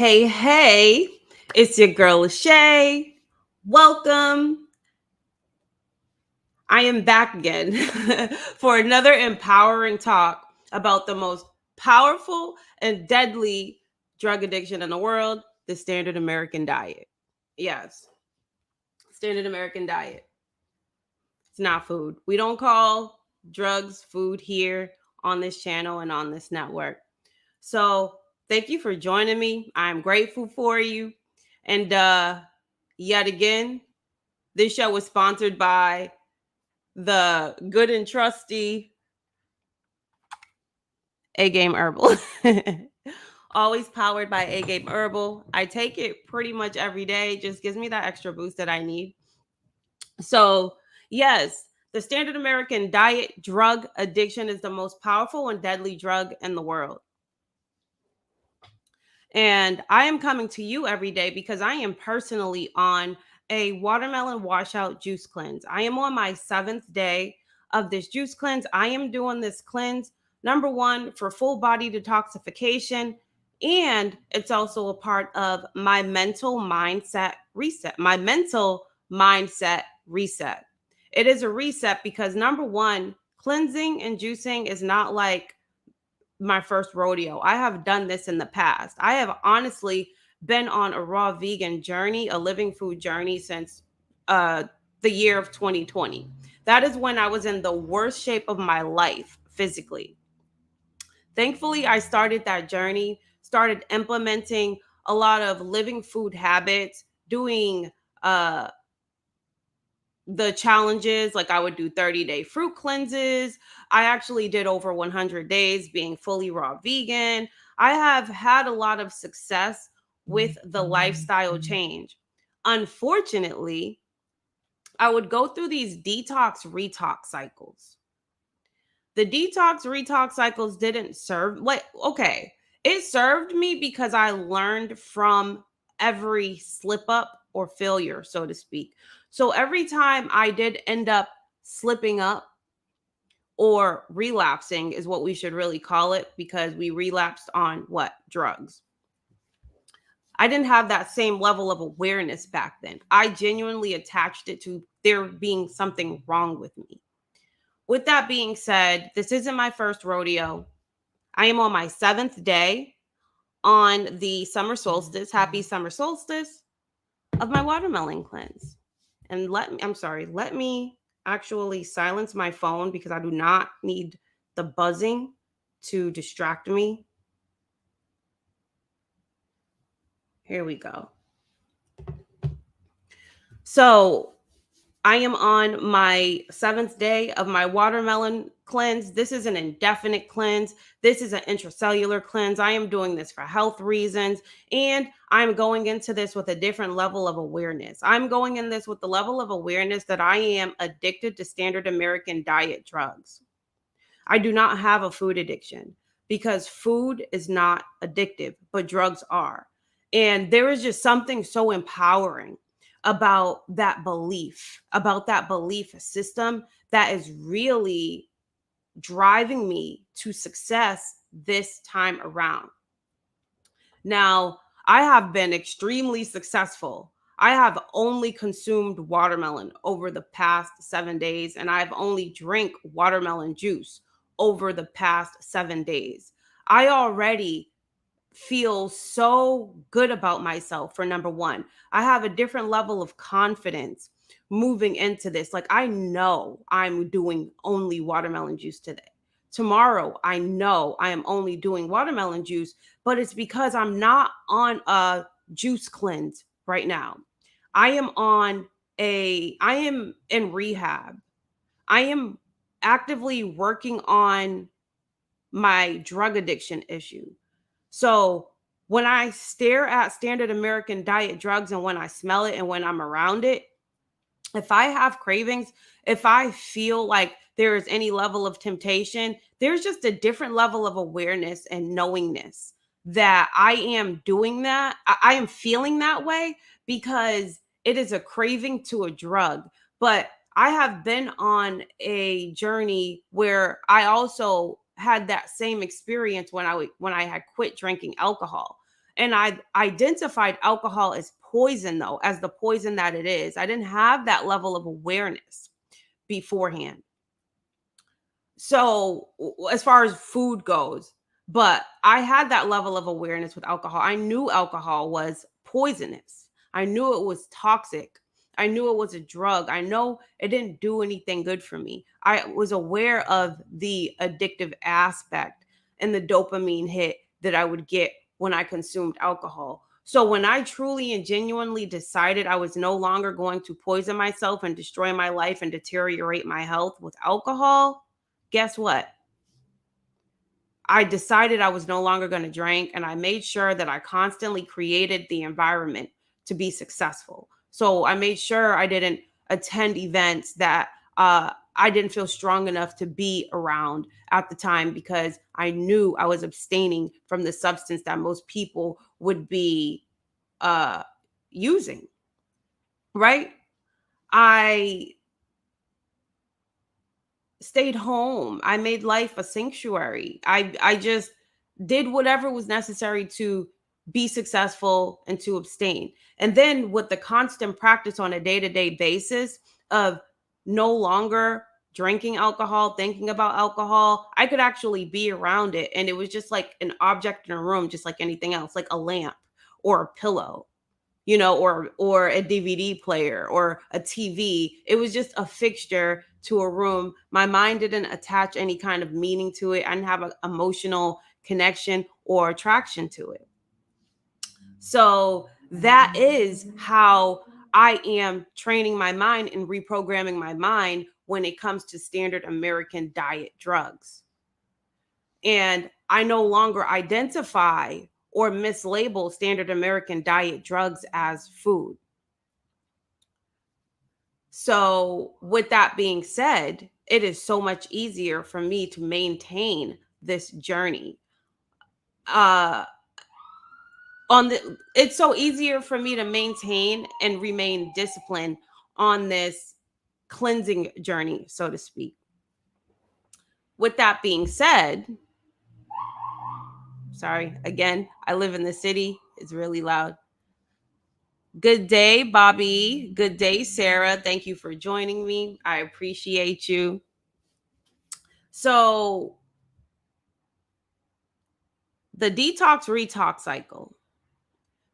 Hey, hey, it's your girl Shay. Welcome. I am back again for another empowering talk about the most powerful and deadly drug addiction in the world, the standard American diet. Yes, standard American diet. It's not food. We don't call drugs food here on this channel and on this network. So, thank you for joining me. I'm grateful for you. And yet again, this show was sponsored by the good and trusty A Game Herbal. Always powered by A Game Herbal. I take it pretty much every day. Just gives me that extra boost that I need. So, yes, the standard American diet drug addiction is the most powerful and deadly drug in the world. And I am coming to you every day because I am personally on a watermelon washout juice cleanse. I am on my 7th day of this juice cleanse. I am doing this cleanse, number one, for full body detoxification. And it's also a part of my mental mindset reset. My mental mindset reset. It is a reset because, number one, cleansing and juicing is not like my first rodeo. I have done this in the past. I have honestly been on a raw vegan journey, a living food journey since uh the year of 2020. That is when I was in the worst shape of my life physically. Thankfully, I started that journey, started implementing a lot of living food habits, doing uh the challenges. Like I would do 30-day fruit cleanses. I actually did over 100 days being fully raw vegan. I have had a lot of success with the lifestyle change. Unfortunately, I would go through these detox retox cycles. The detox retox cycles didn't serve, like, okay, it served me because I learned from every slip up or failure, so to speak. So every time I did end up slipping up or relapsing, is what we should really call it, because we relapsed on what? Drugs. I didn't have that same level of awareness back then. I genuinely attached it to there being something wrong with me. With that being said, this isn't my first rodeo. I am on my 7th day on the summer solstice. Happy summer solstice of my watermelon cleanse. And let me actually silence my phone because I do not need the buzzing to distract me. Here we go. So I am on my 7th day of my watermelon cleanse. This is an indefinite cleanse. This is an intracellular cleanse. I am doing this for health reasons. And I'm going into this with a different level of awareness. I'm going in this with the level of awareness that I am addicted to standard American diet drugs. I do not have a food addiction because food is not addictive, but drugs are. And there is just something so empowering about that belief system that is really driving me to success this time around. Now, I have been extremely successful. I have only consumed watermelon over the past 7 days, and I've only drank watermelon juice over the past 7 days. I already feel so good about myself. For number one, I have a different level of confidence moving into this. Like, I know I'm doing only watermelon juice today. Tomorrow, I know I am only doing watermelon juice, but it's because I'm not on a juice cleanse right now. I am in rehab. I am actively working on my drug addiction issue. So when I stare at standard American diet drugs and when I smell it and when I'm around it, if I have cravings, if I feel like there is any level of temptation, there's just a different level of awareness and knowingness that I am doing that. I am feeling that way because it is a craving to a drug. But I have been on a journey where I also had that same experience when I had quit drinking alcohol. And I identified alcohol as poison, though, as the poison that it is. I didn't have that level of awareness beforehand. So, as far as food goes, but I had that level of awareness with alcohol. I knew alcohol was poisonous. I knew it was toxic. I knew it was a drug. I know it didn't do anything good for me. I was aware of the addictive aspect and the dopamine hit that I would get when I consumed alcohol. So when I truly and genuinely decided I was no longer going to poison myself and destroy my life and deteriorate my health with alcohol, guess what? I decided I was no longer going to drink, and I made sure that I constantly created the environment to be successful. So I made sure I didn't attend events that I didn't feel strong enough to be around at the time, because I knew I was abstaining from the substance that most people would be uh, using, right? I stayed home. I made life a sanctuary. I just did whatever was necessary to be successful and to abstain. And then with the constant practice on a day-to-day basis of no longer drinking alcohol, thinking about alcohol, I could actually be around it, and it was just like an object in a room, just like anything else, like a lamp or a pillow, or a DVD player or a TV. It was just a fixture to a room. My mind didn't attach any kind of meaning to it. I didn't have an emotional connection or attraction to it. So that is how I am training my mind and reprogramming my mind when it comes to standard American diet drugs. And I no longer identify or mislabel standard American diet drugs as food. So, with that being said, it is so much easier for me to maintain this journey. Uh on the It's so easier for me to maintain and remain disciplined on this cleansing journey, so to speak. With that being said, sorry, again, I live in the city. It's really loud. Good day, Bobby. Good day, Sarah. Thank you for joining me. I appreciate you. So, the detox retox cycle.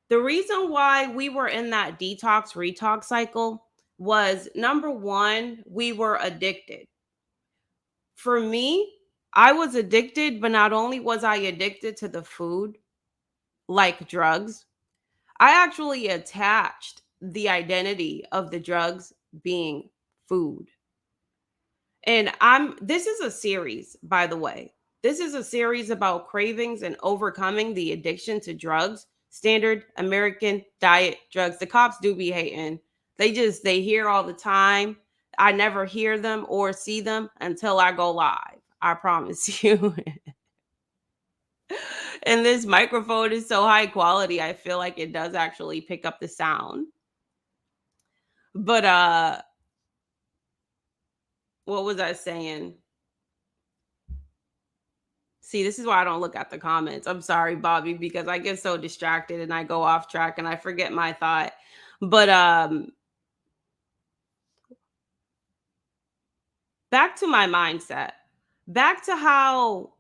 The reason why we were in that detox retox cycle was, number one, we were addicted. For me, I was addicted, but not only was I addicted to the food, like drugs, I actually attached the identity of the drugs being food. And this is a series, by the way. This is a series about cravings and overcoming the addiction to drugs, standard American diet drugs. The cops do be hating. They hear all the time. I never hear them or see them until I go live. I promise you. And this microphone is so high quality, I feel like it does actually pick up the sound. But what was I saying? See, this is why I don't look at the comments. I'm sorry, Bobby, because I get so distracted and I go off track and I forget my thought. But back to my mindset. Back to how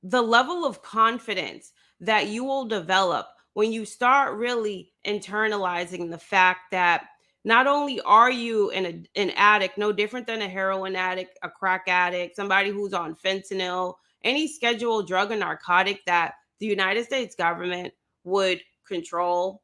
the level of confidence that you will develop when you start really internalizing the fact that not only are you an addict, no different than a heroin addict, a crack addict, somebody who's on fentanyl, any scheduled drug or narcotic that the United States government would control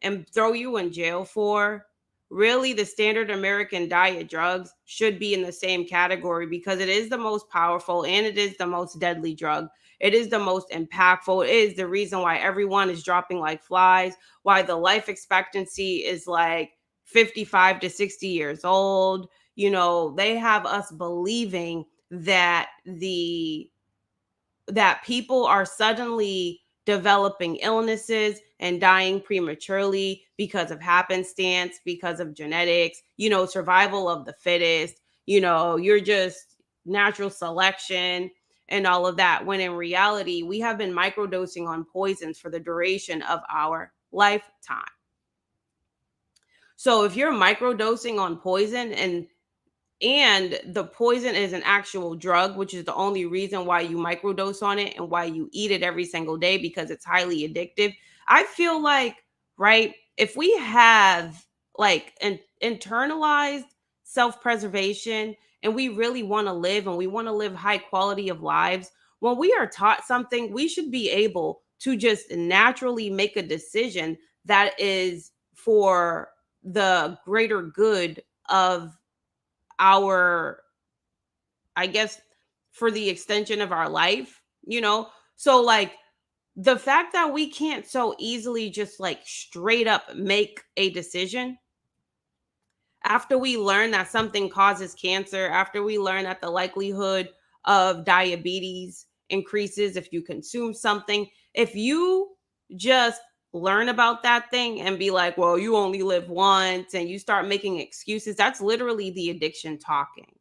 and throw you in jail for, really the standard American diet drugs should be in the same category, because it is the most powerful and it is the most deadly drug. It is the most impactful. It is the reason why everyone is dropping like flies, why the life expectancy is like 55 to 60 years old. They have us believing that people are suddenly developing illnesses and dying prematurely because of happenstance, because of genetics, survival of the fittest, you're just natural selection. and all of that, when in reality, we have been microdosing on poisons for the duration of our lifetime. So if you're microdosing on poison and the poison is an actual drug, which is the only reason why you microdose on it and why you eat it every single day, because it's highly addictive. I feel like, right, if we have like an internalized self-preservation and we really want to live and we want to live high quality of lives, when we are taught something, we should be able to just naturally make a decision that is for the greater good of our, I guess, for the extension of our life, you know? So, like, the fact that we can't so easily just like straight up make a decision after we learn that something causes cancer, after we learn that the likelihood of diabetes increases if you consume something, if you just learn about that thing and be like, well, you only live once, and you start making excuses, that's literally the addiction talking.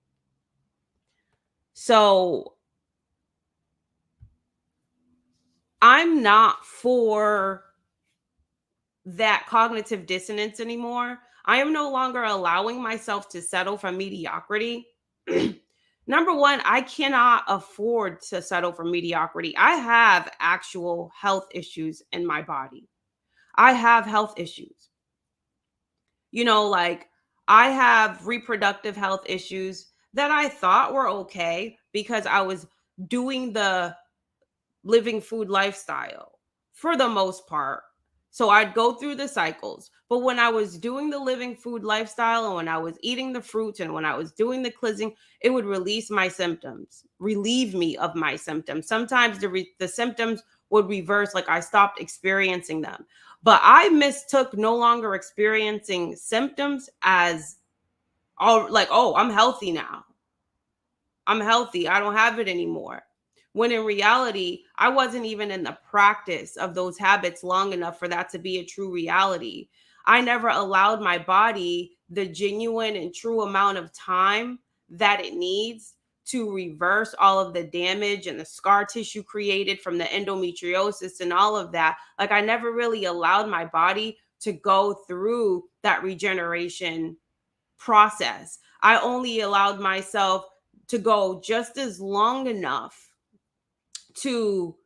So I'm not for that cognitive dissonance anymore. I am no longer allowing myself to settle for mediocrity. Number one, I cannot afford to settle for mediocrity. I have actual health issues in my body. I have health issues. Like, I have reproductive health issues that I thought were okay because I was doing the living food lifestyle for the most part. So I'd go through the cycles. But when I was doing the living food lifestyle and when I was eating the fruits and when I was doing the cleansing, it would release my symptoms, relieve me of my symptoms. Sometimes the symptoms would reverse, like I stopped experiencing them. But I mistook no longer experiencing symptoms as all like, oh, I'm healthy now. I'm healthy. I don't have it anymore. When in reality, I wasn't even in the practice of those habits long enough for that to be a true reality. I never allowed my body the genuine and true amount of time that it needs to reverse all of the damage and the scar tissue created from the endometriosis and all of that. Like, I never really allowed my body to go through that regeneration process. I only allowed myself to go just as long enough to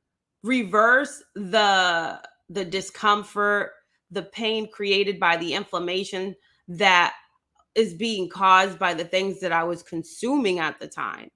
reverse the discomfort, the pain created by the inflammation that is being caused by the things that I was consuming at the time.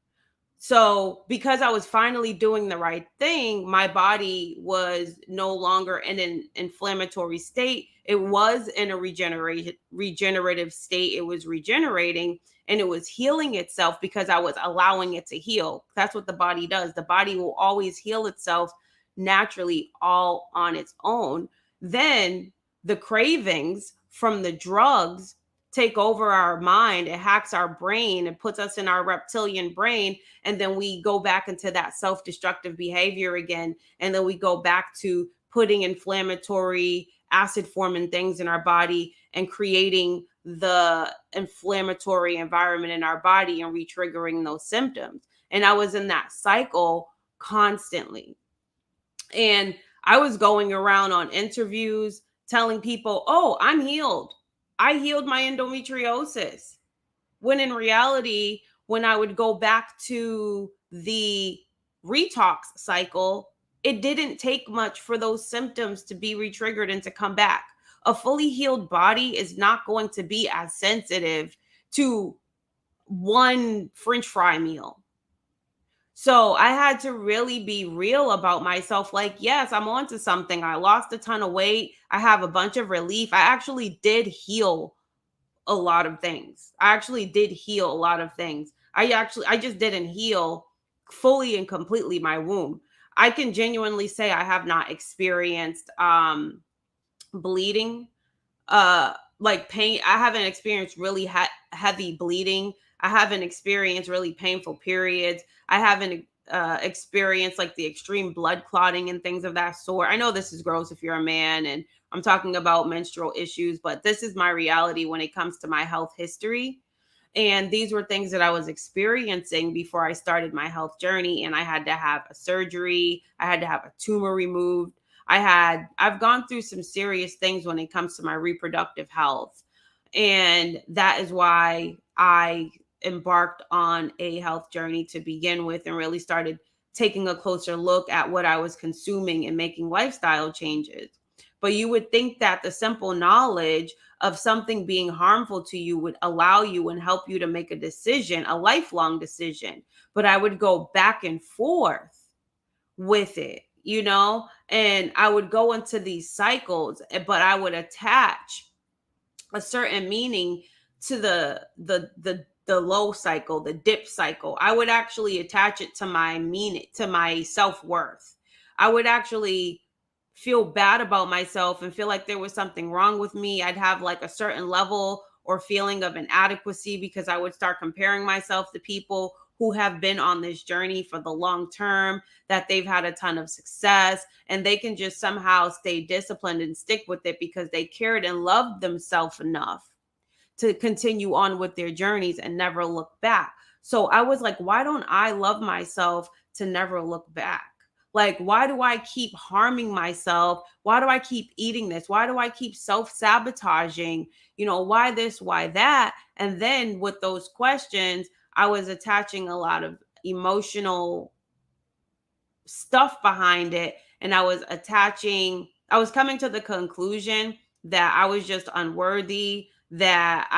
So, because I was finally doing the right thing, my body was no longer in an inflammatory state. It was in a regenerative state. It was regenerating and it was healing itself because I was allowing it to heal. That's what the body does. The body will always heal itself naturally all on its own. Then the cravings from the drugs take over our mind. It hacks our brain. It puts us in our reptilian brain, and then we go back into that self-destructive behavior again, and then we go back to putting inflammatory acid forming things in our body and creating the inflammatory environment in our body and re-triggering those symptoms. And I was in that cycle constantly. And I was going around on interviews telling people, oh, I'm healed. I healed my endometriosis. When in reality, when I would go back to the retox cycle, it didn't take much for those symptoms to be retriggered and to come back. A fully healed body is not going to be as sensitive to one French fry meal. So I had to really be real about myself. Like, yes, I'm onto something. I lost a ton of weight. I have a bunch of relief. I actually did heal a lot of things. I actually did heal a lot of things. I just didn't heal fully and completely my womb. I can genuinely say I have not experienced bleeding, like pain. I haven't experienced really heavy bleeding. I haven't experienced really painful periods. I haven't experienced like the extreme blood clotting and things of that sort. I know this is gross if you're a man and I'm talking about menstrual issues, but this is my reality when it comes to my health history. And these were things that I was experiencing before I started my health journey. And I had to have a surgery, I had to have a tumor removed. I've gone through some serious things when it comes to my reproductive health. And that is why I embarked on a health journey to begin with and really started taking a closer look at what I was consuming and making lifestyle changes. But you would think that the simple knowledge of something being harmful to you would allow you and help you to make a decision, a lifelong decision. But I would go back and forth with it, and I would go into these cycles, but I would attach a certain meaning to the low cycle, the dip cycle. I would actually attach it to my meaning, to my self-worth. I would actually feel bad about myself and feel like there was something wrong with me. I'd have like a certain level or feeling of inadequacy because I would start comparing myself to people who have been on this journey for the long term, that they've had a ton of success, and they can just somehow stay disciplined and stick with it because they cared and loved themselves enough to continue on with their journeys and never look back. So I was like, why don't I love myself to never look back? Like, why do I keep harming myself? Why do I keep eating this? Why do I keep self sabotaging? Why this, why that? And then with those questions, I was attaching a lot of emotional stuff behind it. And I was coming to the conclusion that I was just unworthy, that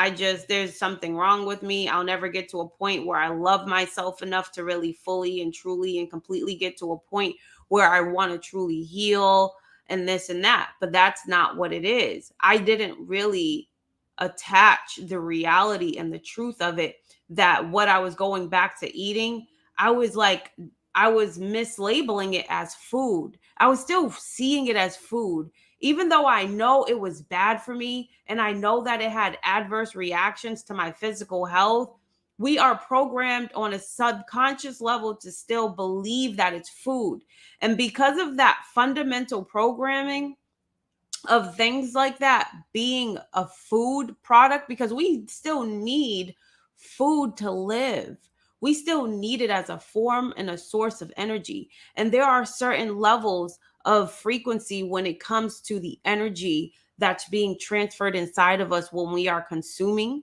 there's something wrong with me. I'll never get to a point where I love myself enough to really fully and truly and completely get to a point where I want to truly heal and this and that. But that's not what it is. I didn't really attach the reality and the truth of it, that what I was going back to eating, I was like, I was mislabeling it as food. I was still seeing it as food, even though I know it was bad for me and I know that it had adverse reactions to my physical health. We are programmed on a subconscious level to still believe that it's food. And because of that fundamental programming, of things like that being a food product, because we still need food to live. We still need it as a form and a source of energy. And there are certain levels of frequency when it comes to the energy that's being transferred inside of us when we are consuming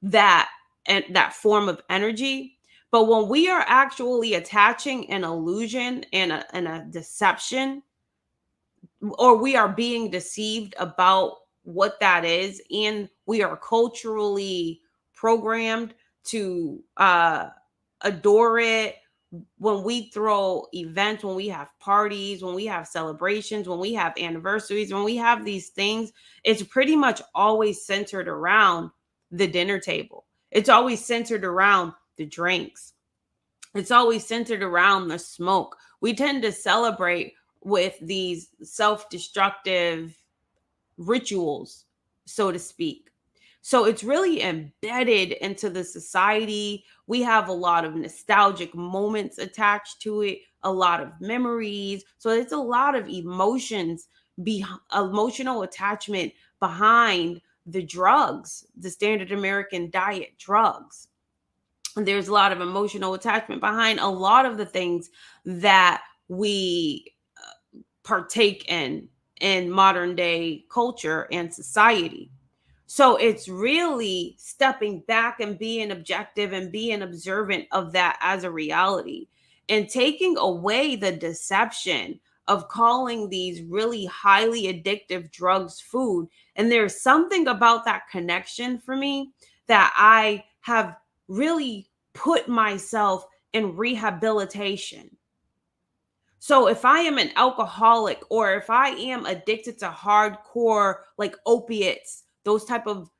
that and that form of energy. But when we are actually attaching an illusion and a deception, or we are being deceived about what that is, and we are culturally programmed to adore it. When we throw events, when we have parties, when we have celebrations, when we have anniversaries, when we have these things, it's pretty much always centered around the dinner table. It's always centered around the drinks. It's always centered around the smoke. We tend to celebrate with these self-destructive rituals, so to speak. So it's really embedded into the society. We have a lot of nostalgic moments attached to it, a lot of memories. So it's a lot of emotional attachment behind the drugs, the standard American diet drugs. There's a lot of emotional attachment behind a lot of the things that we partake in modern day culture and society. So it's really stepping back and being objective and being observant of that as a reality, and taking away the deception of calling these really highly addictive drugs food. And there's something about that connection for me that I have really put myself in rehabilitation. So if I am an alcoholic, or if I am addicted to hardcore like opiates, those type of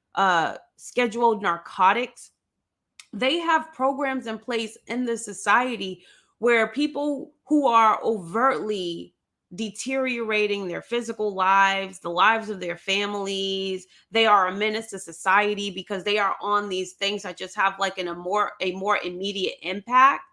scheduled narcotics, they have programs in place in the society where people who are overtly deteriorating their physical lives, the lives of their families, they are a menace to society because they are on these things that just have like a more immediate impact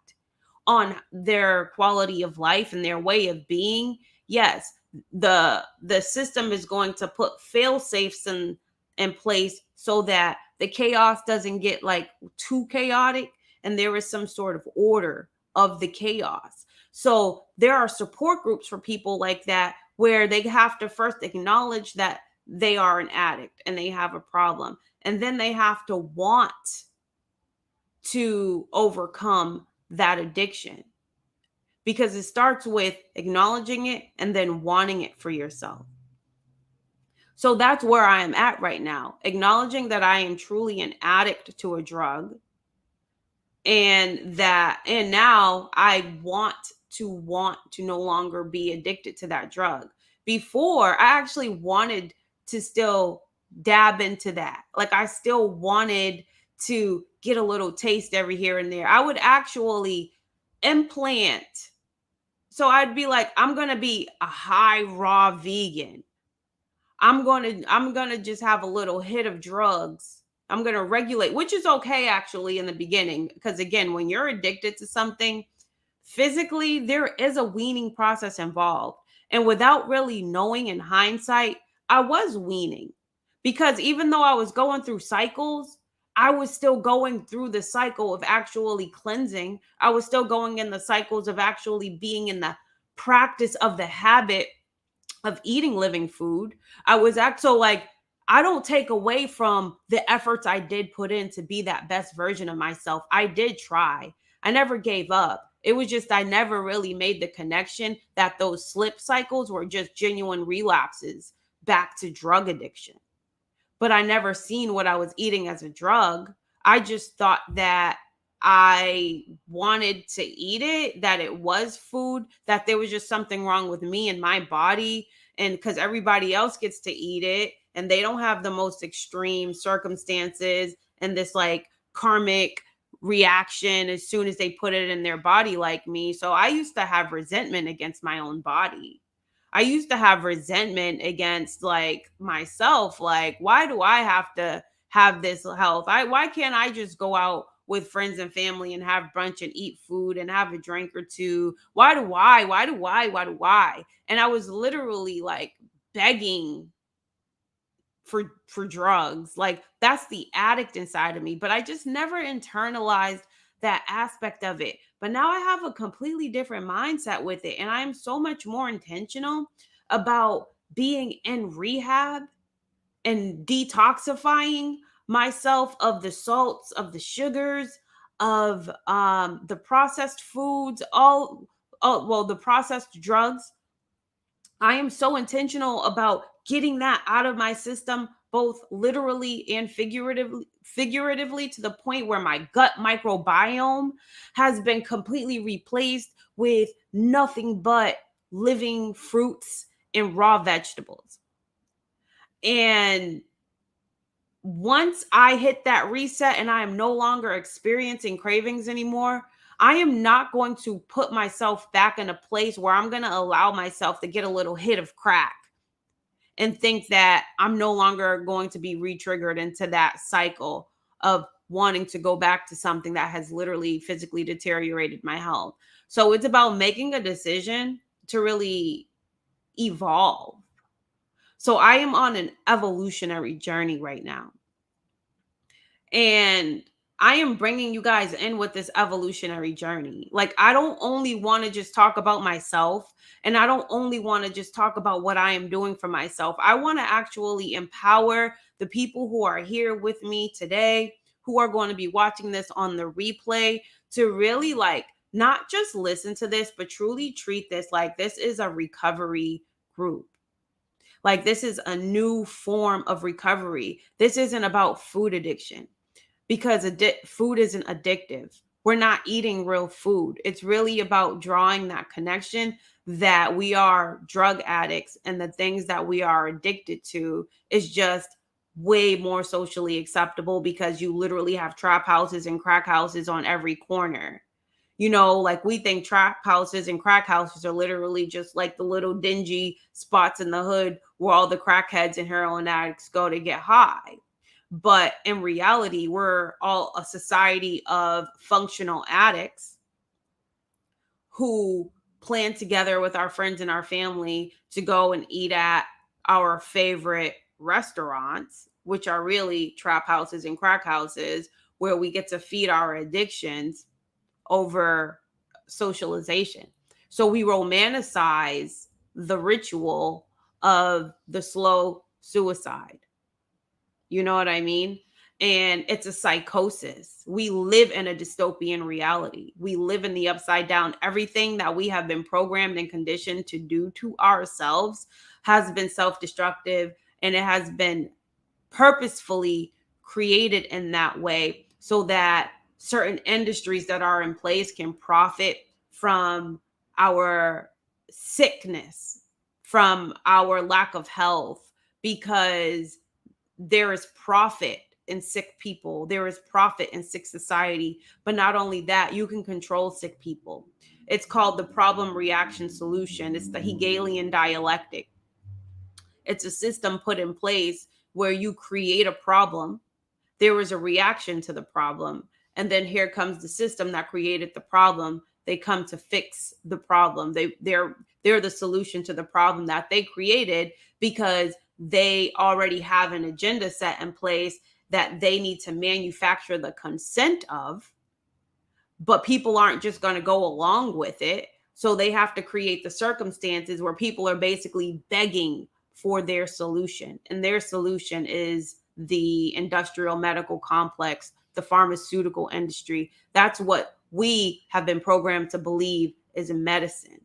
on their quality of life and their way of being. Yes, the system is going to put fail safes in place so that the chaos doesn't get like too chaotic and there is some sort of order of the chaos. So there are support groups for people like that where they have to first acknowledge that they are an addict and they have a problem. And then they have to want to overcome that addiction because it starts with acknowledging it and then wanting it for yourself. So that's where I am at right now, acknowledging that I am truly an addict to a drug and now I want to no longer be addicted to that drug. Before, I actually wanted to still dab into that. Like I still wanted to get a little taste every here and there. I would actually implant. So I'd be like, I'm going to be a high raw vegan. I'm going to just have a little hit of drugs. I'm going to regulate, which is okay actually in the beginning because again, when you're addicted to something, physically there is a weaning process involved. And without really knowing in hindsight, I was weaning because even though I was going through cycles, I was still going through the cycle of actually cleansing. I was still going in the cycles of actually being in the practice of the habit of eating living food. I was so like, I don't take away from the efforts I did put in to be that best version of myself. I did try. I never gave up. It was just I never really made the connection that those slip cycles were just genuine relapses back to drug addiction. But I never seen what I was eating as a drug. I just thought that I wanted to eat it, that it was food, that there was just something wrong with me and my body. And because everybody else gets to eat it and they don't have the most extreme circumstances and this like karmic reaction as soon as they put it in their body like me. So I used to have resentment against my own body. I used to have resentment against like myself. Like, why do I have to have this health? Why can't I just go out with friends and family and have brunch and eat food and have a drink or two? Why do I? Why do I? Why do I? And I was literally like begging for drugs. Like that's the addict inside of me, but I just never internalized that aspect of it. But now I have a completely different mindset with it and I am so much more intentional about being in rehab and detoxifying myself of the salts, of the sugars, of the processed foods, the processed drugs. I am so intentional about getting that out of my system, both literally and figuratively to the point where my gut microbiome has been completely replaced with nothing but living fruits and raw vegetables. And once I hit that reset and I am no longer experiencing cravings anymore, I am not going to put myself back in a place where I'm going to allow myself to get a little hit of crack and think that I'm no longer going to be re-triggered into that cycle of wanting to go back to something that has literally physically deteriorated my health. So it's about making a decision to really evolve. So I am on an evolutionary journey right now. And I am bringing you guys in with this evolutionary journey. Like, I don't only want to just talk about myself, and I don't only want to just talk about what I am doing for myself. I want to actually empower the people who are here with me today, who are going to be watching this on the replay, to really like not just listen to this, but truly treat this like this is a recovery group. Like, this is a new form of recovery. This isn't about food addiction because food isn't addictive. We're not eating real food. It's really about drawing that connection that we are drug addicts and the things that we are addicted to is just way more socially acceptable because you literally have trap houses and crack houses on every corner. You know, like we think trap houses and crack houses are literally just like the little dingy spots in the hood where all the crackheads and heroin addicts go to get high. But in reality, we're all a society of functional addicts who plan together with our friends and our family to go and eat at our favorite restaurants. which are really trap houses and crack houses, where we get to feed our addictions over socialization. So we romanticize the ritual of the slow suicide. You know what I mean? And it's a psychosis. We live in a dystopian reality. We live in the upside down. Everything that we have been programmed and conditioned to do to ourselves has been self destructive, and it has been purposefully created in that way so that certain industries that are in place can profit from our sickness, from our lack of health, because there is profit in sick people. There is profit in sick society. But not only that, you can control sick people. It's called the problem reaction solution. It's the Hegelian dialectic. It's a system put in place where you create a problem, there was a reaction to the problem, and then here comes the system that created the problem. They come to fix the problem. They're the solution to the problem that they created, because they already have an agenda set in place that they need to manufacture the consent of, but people aren't just going to go along with it. So they have to create the circumstances where people are basically begging for their solution. And their solution is the industrial medical complex, the pharmaceutical industry. That's what we have been programmed to believe is medicine.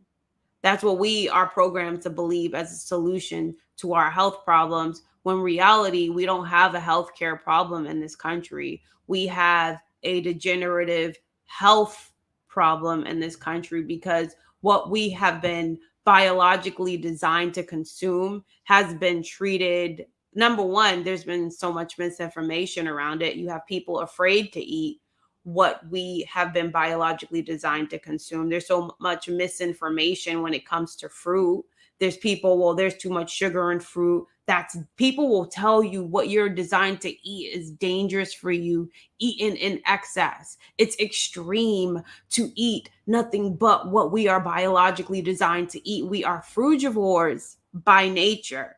That's what we are programmed to believe as a solution to our health problems. When reality, we don't have a healthcare problem in this country. We have a degenerative health problem in this country, because what we have been biologically designed to consume has been treated. Number one, there's been so much misinformation around it. You have people afraid to eat what we have been biologically designed to consume. There's so much misinformation when it comes to fruit. There's people, well, there's too much sugar in fruit. That's, people will tell you what you're designed to eat is dangerous for you, eaten in excess. It's extreme to eat nothing but what we are biologically designed to eat. We are frugivores by nature.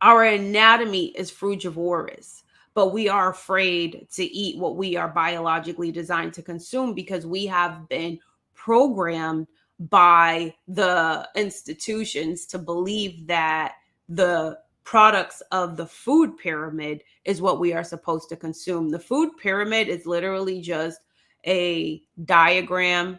Our anatomy is frugivorous, but we are afraid to eat what we are biologically designed to consume, because we have been programmed by the institutions to believe that the products of the food pyramid is what we are supposed to consume. The food pyramid is literally just a diagram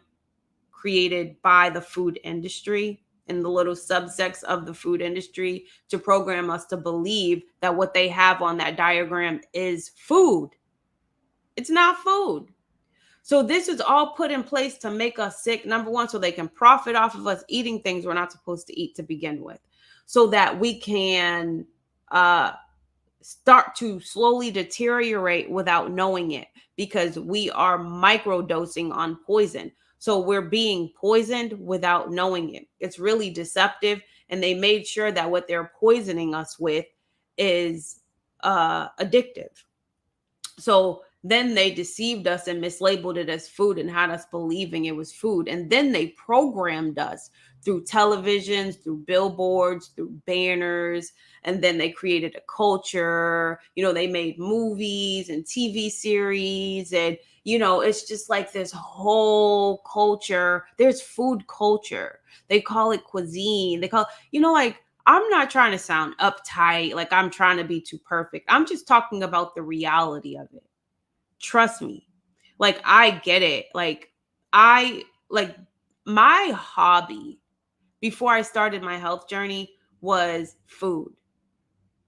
created by the food industry and the little subsects of the food industry to program us to believe that what they have on that diagram is food. It's not food. So this is all put in place to make us sick, number one, so they can profit off of us eating things we're not supposed to eat to begin with, so that we can start to slowly deteriorate without knowing it, because we are microdosing on poison. So we're being poisoned without knowing it. It's really deceptive. And they made sure that what they're poisoning us with is addictive. So then they deceived us and mislabeled it as food and had us believing it was food. And then they programmed us through televisions, through billboards, through banners. And then they created a culture. They made movies and TV series. And, it's just like this whole culture. There's food culture. They call it cuisine. They call, like, I'm not trying to sound uptight, like I'm trying to be too perfect. I'm just talking about the reality of it. Trust me. Like, I get it. Like my hobby before I started my health journey was food.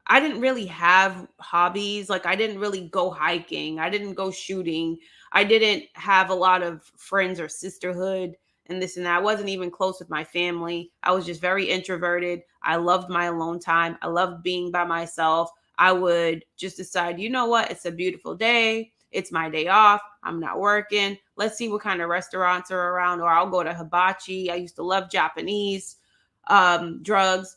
I didn't really have hobbies. Like, I didn't really go hiking. I didn't go shooting. I didn't have a lot of friends or sisterhood and this and that. I wasn't even close with my family. I was just very introverted. I loved my alone time. I loved being by myself. I would just decide, you know what? It's a beautiful day. It's my day off. I'm not working. Let's see what kind of restaurants are around, or I'll go to hibachi. I used to love Japanese drugs.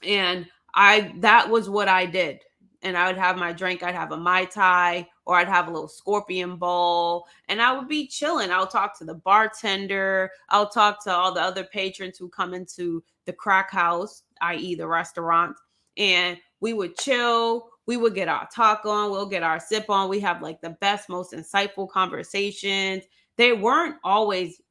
And that was what I did. And I would have my drink. I'd have a Mai Tai, or I'd have a little scorpion bowl, and I would be chilling. I'll talk to the bartender. I'll talk to all the other patrons who come into the crack house, i.e. the restaurant. And We would chill. We would get our talk on. We'll get our sip on. We have like the best, most insightful conversations. They weren't always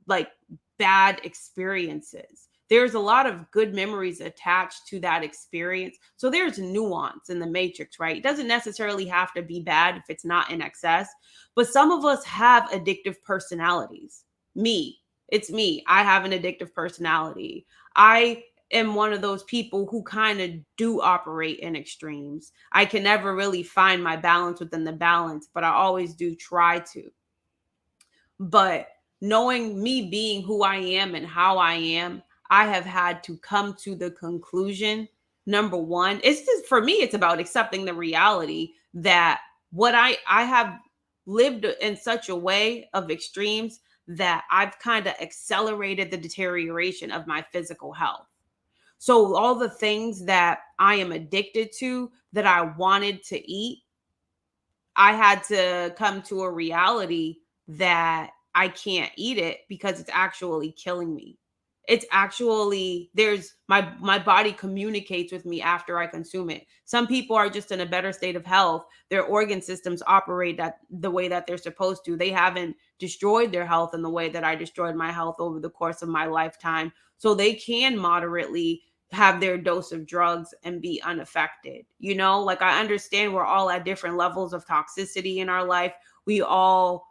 like bad experiences. There's a lot of good memories attached to that experience. So there's nuance in the matrix, right? It doesn't necessarily have to be bad if it's not in excess. But some of us have addictive personalities. Me, it's me. I have an addictive personality. I am one of those people who kind of do operate in extremes. I can never really find my balance within the balance, but I always do try to. But knowing me being who I am and how I am, I have had to come to the conclusion. Number one, it's just for me, it's about accepting the reality that what I have lived in such a way of extremes that I've kind of accelerated the deterioration of my physical health. So all the things that I am addicted to that I wanted to eat, I had to come to a reality that I can't eat it because it's actually killing me. It's actually there's my body communicates with me after I consume it. Some people are just in a better state of health. Their organ systems operate that the way that they're supposed to. They haven't destroyed their health in the way that I destroyed my health over the course of my lifetime. So they can moderately have their dose of drugs and be unaffected. You know, like I understand we're all at different levels of toxicity in our life. We all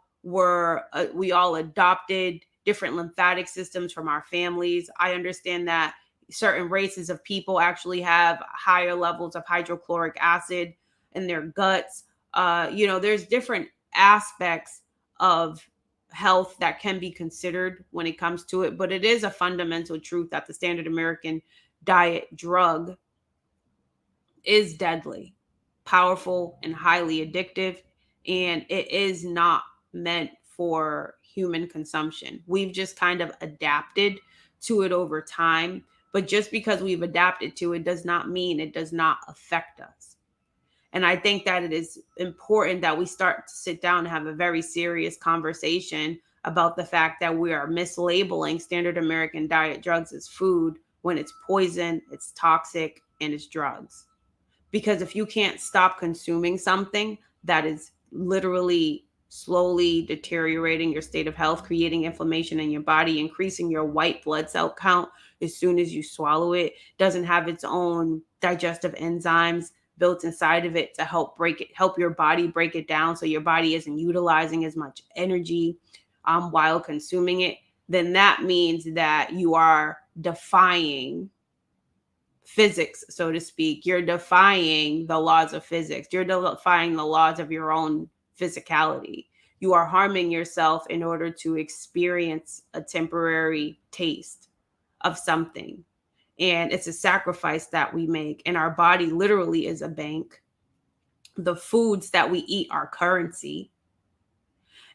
adopted different lymphatic systems from our families. I understand that certain races of people actually have higher levels of hydrochloric acid in their guts. There's different aspects of health that can be considered when it comes to it, but it is a fundamental truth that the standard American diet drug is deadly, powerful, and highly addictive. And it is not meant for human consumption. We've just kind of adapted to it over time. But just because we've adapted to it does not mean it does not affect us. And I think that it is important that we start to sit down and have a very serious conversation about the fact that we are mislabeling standard American diet drugs as food when it's poison, it's toxic, and it's drugs. Because if you can't stop consuming something that is literally slowly deteriorating your state of health, creating inflammation in your body, increasing your white blood cell count as soon as you swallow it, doesn't have its own digestive enzymes built inside of it to help your body break it down so your body isn't utilizing as much energy while consuming it, then that means that you are defying physics, so to speak. You're defying the laws of physics. You're defying the laws of your own physicality. You are harming yourself in order to experience a temporary taste of something. And it's a sacrifice that we make. And our body literally is a bank. The foods that we eat are currency.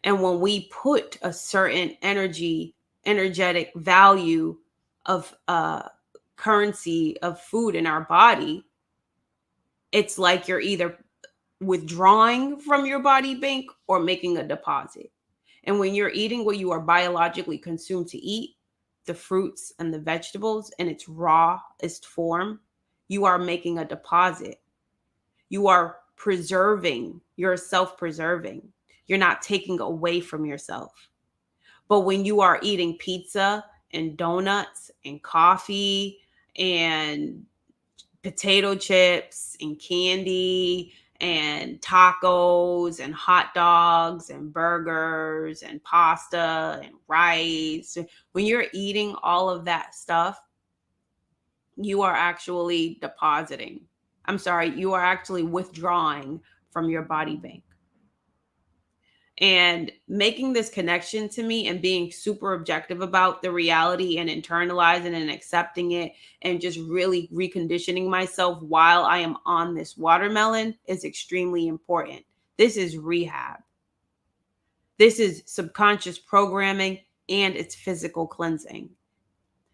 And when we put a certain energetic value of currency of food in our body, it's like you're either withdrawing from your body bank or making a deposit. And when you're eating what you are biologically consumed to eat, the fruits and the vegetables in its rawest form, you are making a deposit. You are preserving, you're self-preserving. You're not taking away from yourself. But when you are eating pizza and donuts and coffee and potato chips and candy and tacos and hot dogs and burgers and pasta and rice, when you're eating all of that stuff, you are actually depositing. I'm sorry, you are actually withdrawing from your body bank. And making this connection to me and being super objective about the reality and internalizing and accepting it and just really reconditioning myself while I am on this watermelon is extremely important. This is rehab. This is subconscious programming and it's physical cleansing.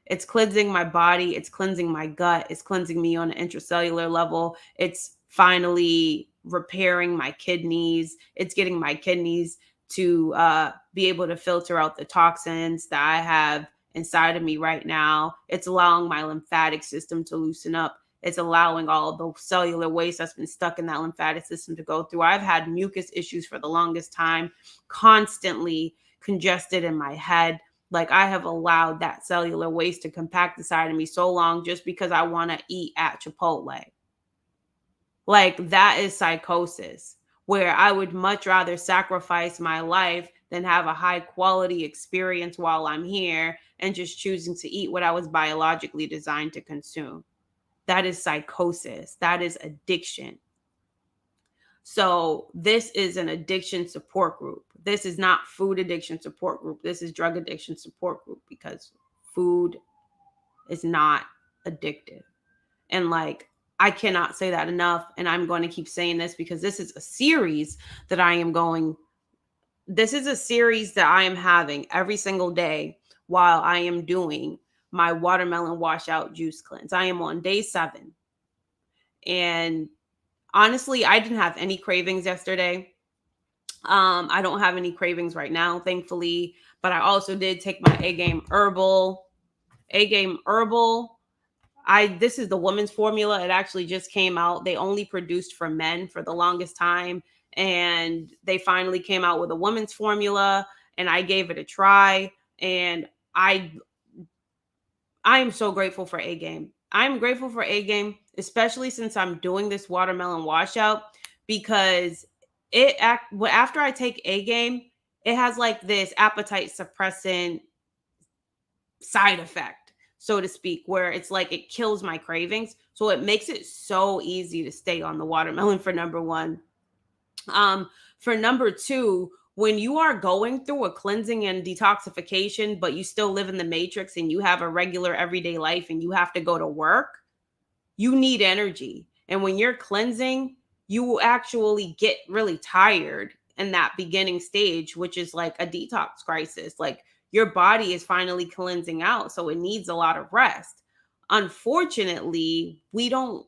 It's cleansing my body. It's cleansing my gut. It's cleansing me on an intracellular level. It's finally repairing my kidneys. It's getting my kidneys to be able to filter out the toxins that I have inside of me right now. It's allowing my lymphatic system to loosen up. It's allowing all the cellular waste that's been stuck in that lymphatic system to go through. I've had mucus issues for the longest time, constantly congested in my head. Like, I have allowed that cellular waste to compact inside of me so long just because I want to eat at Chipotle. Like, that is psychosis, where I would much rather sacrifice my life than have a high quality experience while I'm here and just choosing to eat what I was biologically designed to consume. That is psychosis. That is addiction. So, this is an addiction support group. This is not food addiction support group. This is drug addiction support group, because food is not addictive. And like, I cannot say that enough. And I'm going to keep saying this because this is a series that I am going, this is a series that I am having every single day while I am doing my watermelon washout juice cleanse. I am on day 7. And honestly, I didn't have any cravings yesterday. I don't have any cravings right now, thankfully. But I also did take my A Game Herbal. A Game Herbal, this is the women's formula. It actually just came out. They only produced for men for the longest time, and they finally came out with a women's formula, and I gave it a try, and I am so grateful for A Game. I'm grateful for A Game, especially since I'm doing this watermelon washout, because after I take A Game, it has like this appetite suppressant side effect, so to speak, where it's like it kills my cravings. So it makes it so easy to stay on the watermelon, for number one. For number two, when you are going through a cleansing and detoxification, but you still live in the matrix and you have a regular everyday life and you have to go to work, you need energy. And when you're cleansing, you will actually get really tired in that beginning stage, which is like a detox crisis. Like, your body is finally cleansing out, so it needs a lot of rest. Unfortunately, we don't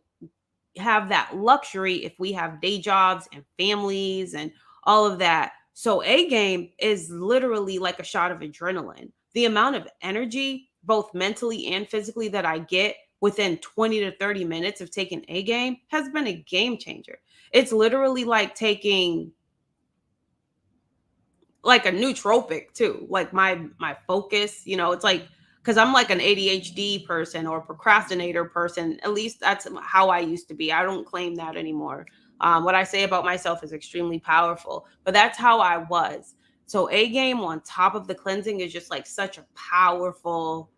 have that luxury if we have day jobs and families and all of that. So A Game is literally like a shot of adrenaline. The amount of energy, both mentally and physically, that I get within 20 to 30 minutes of taking A Game has been a game changer. It's literally like taking like a nootropic too. Like, my focus, it's like, because I'm like an ADHD person or procrastinator person. At least that's how I used to be. I don't claim that anymore. What I say about myself is extremely powerful, but that's how I was. So A Game on top of the cleansing is just like such a powerful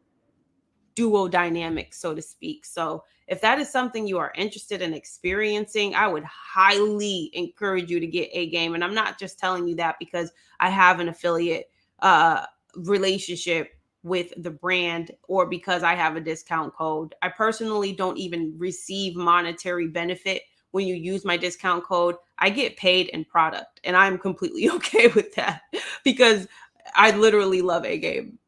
duo dynamic, so to speak. So if that is something you are interested in experiencing, I would highly encourage you to get A Game. And I'm not just telling you that because I have an affiliate relationship with the brand, or because I have a discount code. I personally don't even receive monetary benefit when you use my discount code. I get paid in product, and I'm completely okay with that because I literally love A Game.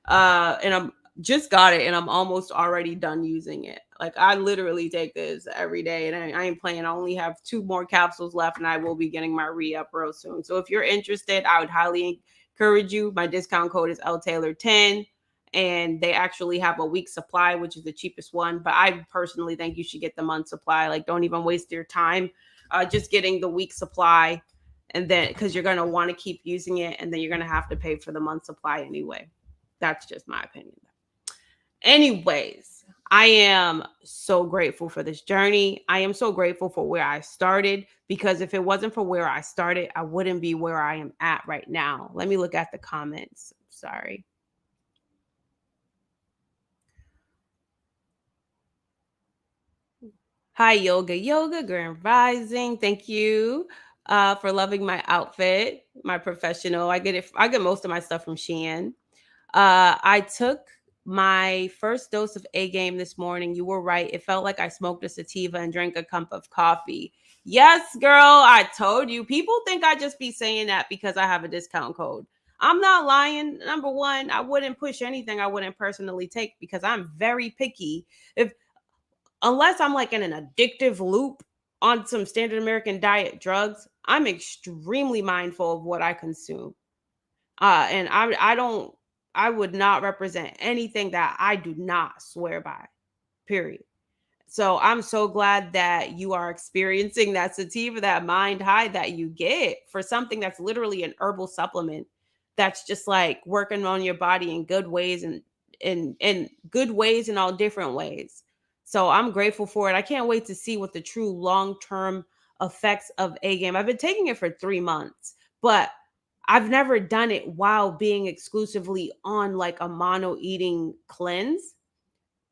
And I'm just got it, and I'm almost already done using it. Like, I literally take this every day, and I ain't playing. I only have 2 more capsules left, and I will be getting my re-up real soon. So if you're interested, I would highly encourage you. My discount code is LTaylor10, and they actually have a week supply, which is the cheapest one. But I personally think you should get the month supply. Like, don't even waste your time just getting the week supply, and then, because you're going to want to keep using it, and then you're going to have to pay for the month supply anyway. That's just my opinion. Anyways, I am so grateful for this journey. I am so grateful for where I started, because if it wasn't for where I started, I wouldn't be where I am at right now. Let me look at the comments. Sorry. Hi, Yoga, Grand Rising. Thank you for loving my outfit, my professional. I get most of my stuff from Shein. I took my first dose of A Game this morning. You were right. It felt like I smoked a sativa and drank a cup of coffee. Yes, girl, I told you. People think I just be saying that because I have a discount code. I'm not lying. Number one, I wouldn't push anything I wouldn't personally take because I'm very picky. If Unless I'm like in an addictive loop on some standard American diet drugs, I'm extremely mindful of what I consume. And I would not represent anything that I do not swear by. Period. So I'm so glad that you are experiencing that sativa, that mind high that you get for something that's literally an herbal supplement that's just like working on your body in good ways and in good ways in all different ways. So I'm grateful for it. I can't wait to see what the true long-term effects of A game. I've been taking it for 3 months, but I've never done it while being exclusively on like a mono eating cleanse.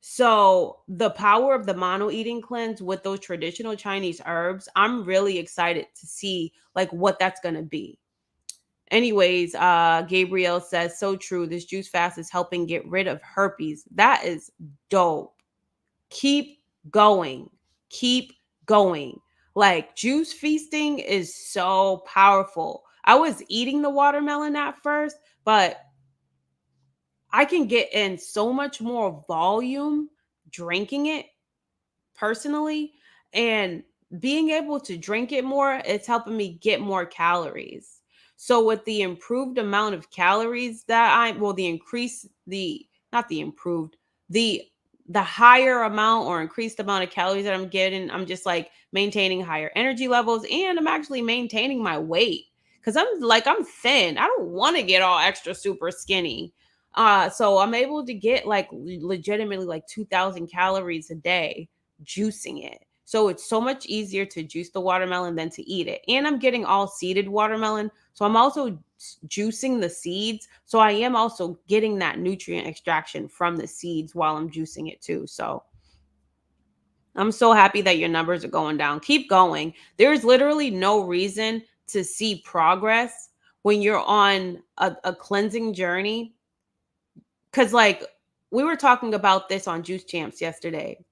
So the power of the mono eating cleanse with those traditional Chinese herbs, I'm really excited to see like what that's going to be. Anyways, Gabriel says so true. This juice fast is helping get rid of herpes. That is dope. Keep going. Keep going. Like juice feasting is so powerful. I was eating the watermelon at first, but I can get in so much more volume drinking it personally, and being able to drink it more, it's helping me get more calories. So with the improved amount of calories that I well the increase the not the improved the the higher amount or increased amount of calories that I'm getting, I'm just like maintaining higher energy levels, and I'm actually maintaining my weight cuz I'm thin. I don't want to get all extra super skinny. So I'm able to get like legitimately like 2000 calories a day juicing it. So it's so much easier to juice the watermelon than to eat it. And I'm getting all seeded watermelon. So I'm also juicing the seeds. So I am also getting that nutrient extraction from the seeds while I'm juicing it too. So I'm so happy that your numbers are going down. Keep going. There's literally no reason to see progress when you're on a cleansing journey. Cause like we were talking about this on Juice Champs yesterday.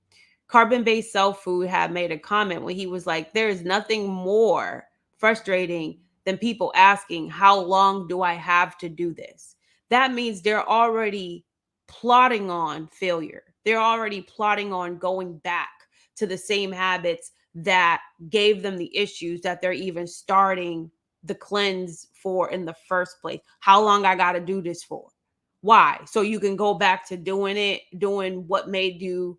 Carbon Based Self Food had made a comment when he was like, there is nothing more frustrating than people asking, how long do I have to do this? That means they're already plotting on failure. They're already plotting on going back to the same habits that gave them the issues that they're even starting the cleanse for in the first place. How long I got to do this for? Why? So you can go back to doing what made you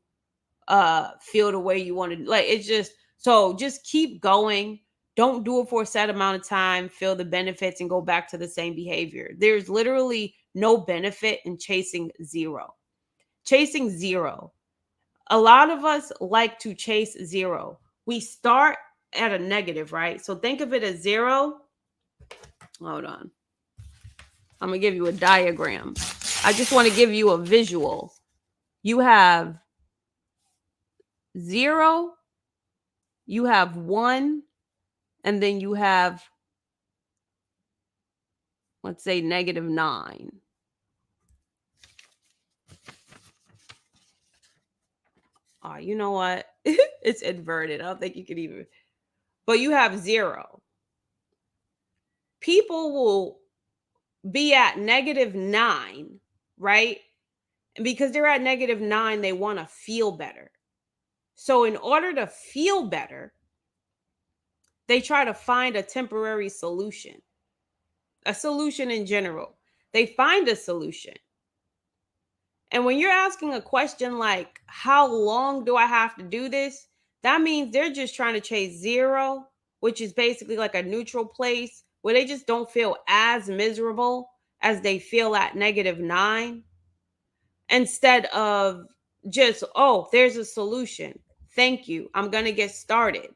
feel the way you want to, like it's just, so just keep going. Don't do it for a set amount of time, feel the benefits and go back to the same behavior. There's literally no benefit in chasing zero. A lot of us like to chase zero. We start at a negative, right? So think of it as zero. Hold on, I'm gonna give you a diagram. I just want to give you a visual. You have zero, you have one, and then you have, let's say, -9. Oh, you know what? It's inverted. I don't think you can even, but you have zero. People will be at -9, right? And because they're at -9, they want to feel better. So, in order to feel better, they try to find a temporary solution, a solution in general. They find a solution. And when you're asking a question like, how long do I have to do this? That means they're just trying to chase zero, which is basically like a neutral place where they just don't feel as miserable as they feel at -9, instead of just, oh, there's a solution. Thank you. I'm going to get started.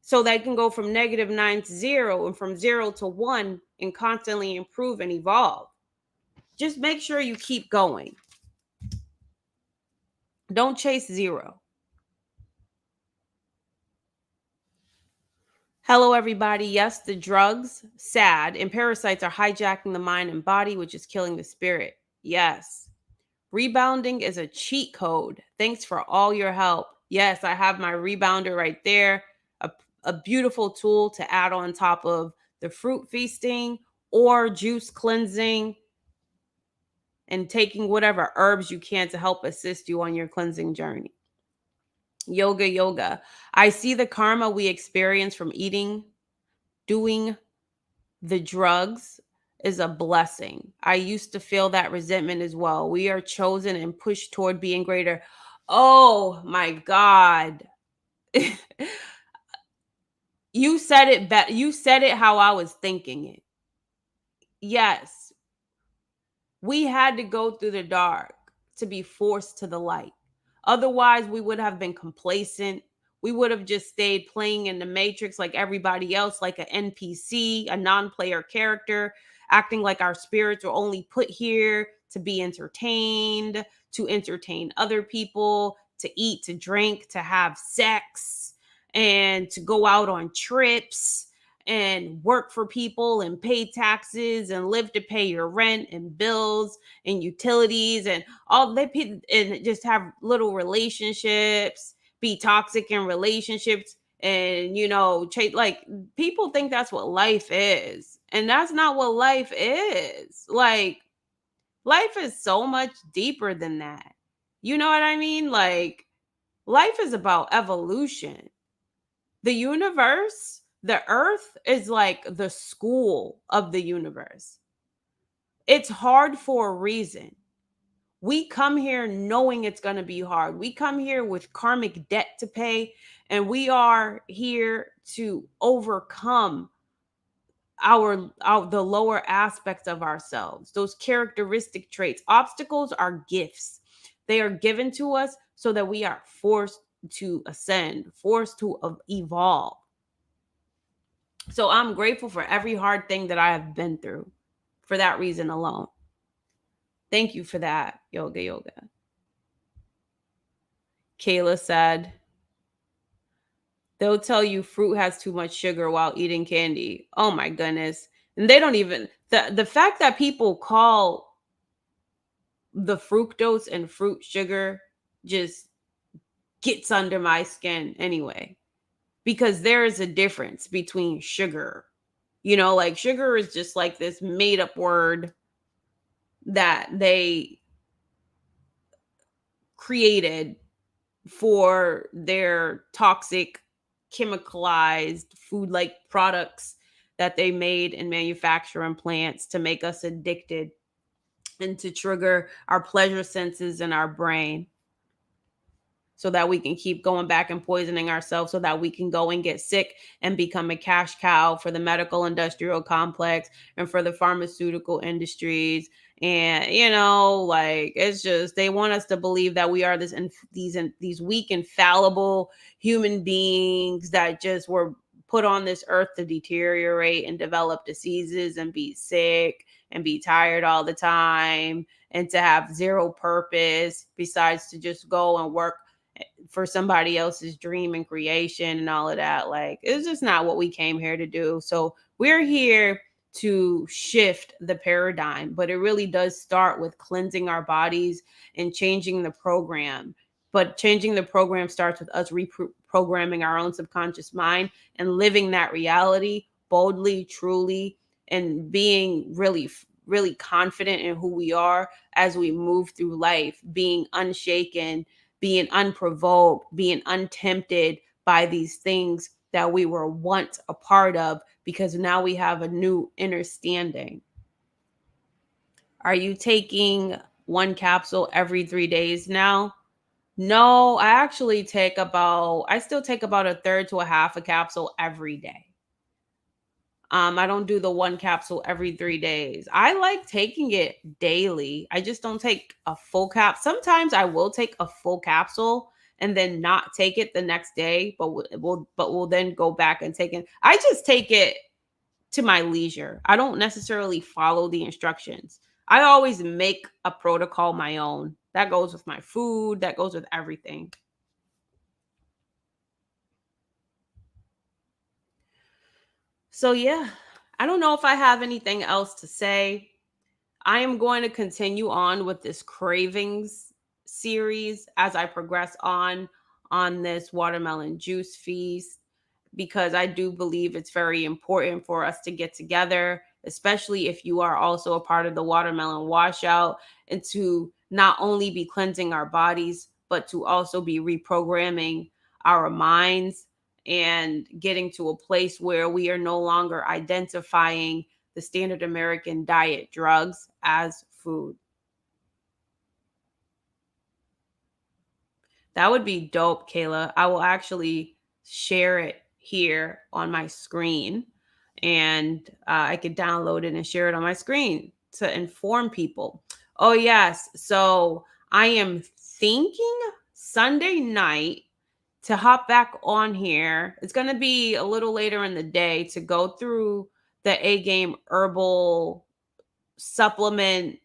So they can go from -9 to zero and from zero to one and constantly improve and evolve. Just make sure you keep going. Don't chase zero. Hello, everybody. Yes, the drugs, sad, and parasites are hijacking the mind and body, which is killing the spirit. Yes. Rebounding is a cheat code. Thanks for all your help. Yes, I have my rebounder right there. A beautiful tool to add on top of the fruit feasting or juice cleansing and taking whatever herbs you can to help assist you on your cleansing journey. Yoga. I see the karma we experience from doing the drugs is a blessing. I used to feel that resentment as well. We are chosen and pushed toward being greater. Oh my God. You said it better. You said it how I was thinking it. Yes, we had to go through the dark to be forced to the light. Otherwise, we would have been complacent. We would have just stayed playing in the matrix like everybody else, like an NPC, a non player character, acting like our spirits were only put here to be entertained, to entertain other people, to eat, to drink, to have sex, and to go out on trips and work for people and pay taxes and live to pay your rent and bills and utilities and all they and just have little relationships, be toxic in relationships, and like people think that's what life is, and that's not what life is. Like, life is so much deeper than that. You know what I mean? Like, life is about evolution. The universe, the earth is like the school of the universe. It's hard for a reason. We come here knowing it's going to be hard. We come here with karmic debt to pay, and we are here to overcome our the lower aspects of ourselves, those characteristic traits. Obstacles are gifts. They are given to us so that we are forced to ascend, forced to evolve. So I'm grateful for every hard thing that I have been through for that reason alone. Thank you for that, Yoga Yoga. Kayla said, they'll tell you fruit has too much sugar while eating candy. Oh my goodness. And they don't even, the fact that people call the fructose and fruit sugar just gets under my skin anyway, because there is a difference between sugar. Like, sugar is just like this made up word that they created for their toxic chemicalized food like products that they made and manufacture in plants to make us addicted and to trigger our pleasure senses in our brain, so that we can keep going back and poisoning ourselves, so that we can go and get sick and become a cash cow for the medical industrial complex and for the pharmaceutical industries. And like, it's just, they want us to believe that we are these weak and fallible human beings that just were put on this earth to deteriorate and develop diseases and be sick and be tired all the time and to have zero purpose besides to just go and work for somebody else's dream and creation and all of that. Like, it's just not what we came here to do. So we're here to shift the paradigm, but it really does start with cleansing our bodies and changing the program. But changing the program starts with us reprogramming our own subconscious mind and living that reality boldly, truly, and being really, really confident in who we are as we move through life, being unshaken, being unprovoked, being untempted by these things that we were once a part of, because now we have a new understanding. Are you taking one capsule every 3 days now? No, I still take about a third to a half a capsule every day. I don't do the one capsule every 3 days. I like taking it daily. I just don't take a full cap. Sometimes I will take a full capsule and then not take it the next day, but we'll then go back and take it. I just take it to my leisure. I don't necessarily follow the instructions. I always make a protocol my own. That goes with my food, that goes with everything. So yeah, I don't know if I have anything else to say. I am going to continue on with this Cravings series as I progress on this watermelon juice feast, because I do believe it's very important for us to get together, especially if you are also a part of the watermelon washout, and to not only be cleansing our bodies, but to also be reprogramming our minds and getting to a place where we are no longer identifying the standard American diet drugs as food. That would be dope, Kayla. I will actually share it here on my screen, and I could download it and share it on my screen to inform people. Oh, yes. So I am thinking Sunday night to hop back on here. It's going to be a little later in the day to go through the A Game herbal supplement,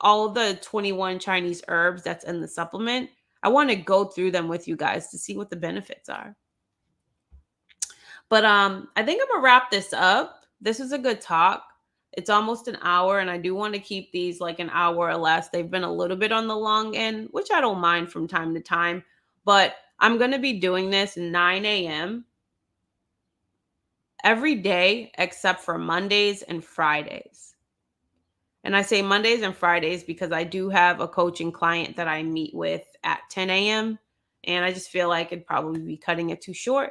all of the 21 Chinese herbs that's in the supplement. I want to go through them with you guys to see what the benefits are. But I think I'm gonna wrap this up. This is a good talk. It's almost an hour, and I do want to keep these like an hour or less. They've been a little bit on the long end, which I don't mind from time to time. But I'm gonna be doing this 9 a.m. every day except for Mondays and Fridays. And I say Mondays and Fridays because I do have a coaching client that I meet with at 10 a.m. And I just feel like it'd probably be cutting it too short,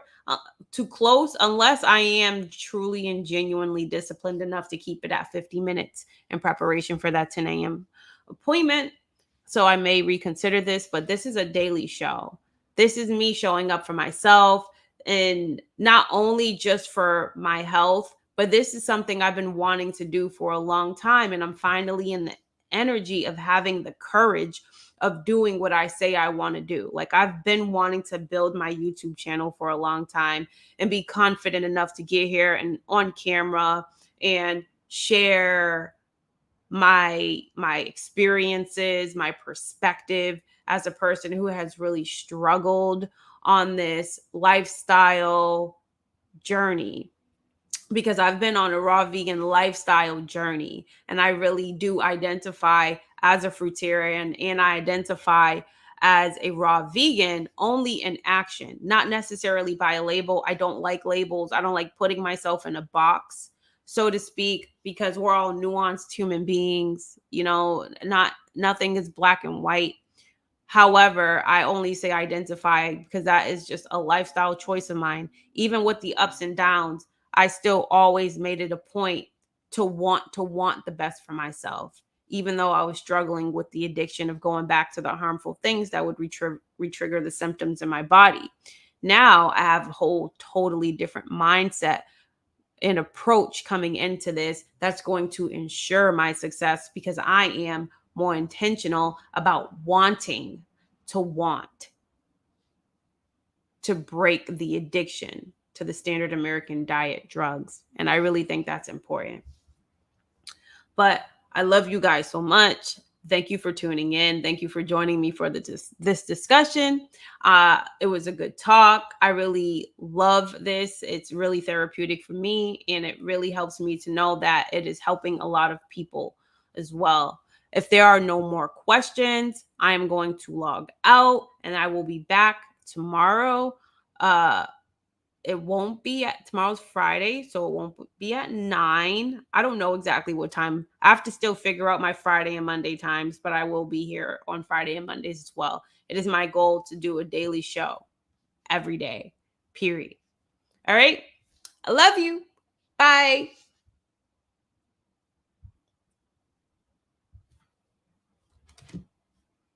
too close, unless I am truly and genuinely disciplined enough to keep it at 50 minutes in preparation for that 10 a.m. appointment. So I may reconsider this, but this is a daily show. This is me showing up for myself, and not only just for my health, but this is something I've been wanting to do for a long time. And I'm finally in the energy of having the courage of doing what I say I want to do. Like, I've been wanting to build my YouTube channel for a long time and be confident enough to get here and on camera and share my experiences, my perspective as a person who has really struggled on this lifestyle journey, because I've been on a raw vegan lifestyle journey, and I really do identify as a fruitarian, and I identify as a raw vegan only in action, not necessarily by a label. I don't like labels. I don't like putting myself in a box, so to speak, because we're all nuanced human beings. Nothing is black and white. However, I only say identify because that is just a lifestyle choice of mine. Even with the ups and downs, I still always made it a point to want the best for myself, even though I was struggling with the addiction of going back to the harmful things that would retrigger the symptoms in my body. Now I have a whole totally different mindset and approach coming into this that's going to ensure my success, because I am more intentional about wanting want to break the addiction to the standard American diet drugs. And I really think that's important. But I love you guys so much. Thank you for tuning in. Thank you for joining me for this discussion. It was a good talk. I really love this. It's really therapeutic for me, and it really helps me to know that it is helping a lot of people as well. If there are no more questions, I am going to log out, and I will be back tomorrow. It won't be at tomorrow's Friday, so it won't be at 9. I don't know exactly what time. I have to still figure out my Friday and Monday times, but I will be here on Friday and Mondays as well. It is my goal to do a daily show every day, period. All right. I love you. Bye.